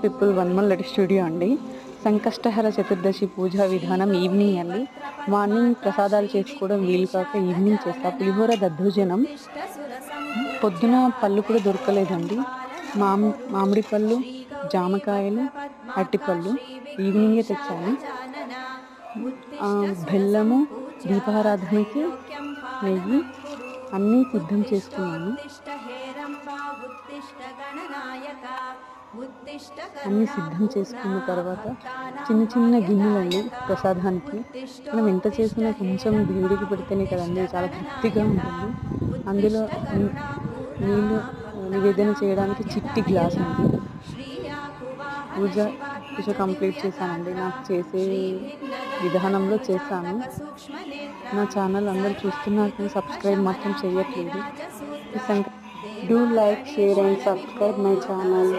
People వన్మల్లటి studio అండి. సంకష్టహర చతుర్దశి పూజా విధానం evening అండి. మార్నింగ్ ప్రసాదాలు చేసుకోవడం వీలు కాక ఈవినింగ్ చేస్తా. పులిహోర దద్దోజనం పొద్దున పళ్ళు కూడా దొరకలేదండి. మామిడి పళ్ళు, జామకాయలు, అట్టిపళ్ళు ఈవినింగే తెచ్చాను. బెల్లము, దీపారాధనకి నెయ్యి అన్నీ సిద్ధం చేసుకున్నాను. అన్నీ సిద్ధం చేసుకున్న తర్వాత చిన్న చిన్న గిన్నెలండి ప్రసాదానికి. మనం ఎంత చేసినా కొంచెం దేవుడికి పెడితేనే కదండి చాలా తృప్తిగా ఉంటుంది. అందులో నీళ్ళు నివేదన చేయడానికి చిట్టి గ్లాస్ అండి. పూజ కంప్లీట్ చేశానండి. నాకు చేసే విధానంలో చేశాను. నా ఛానల్ అందరూ చూస్తున్నారు కానీ సబ్స్క్రైబ్ మాత్రం చేయట్లేదు. Do like, share and subscribe my channel.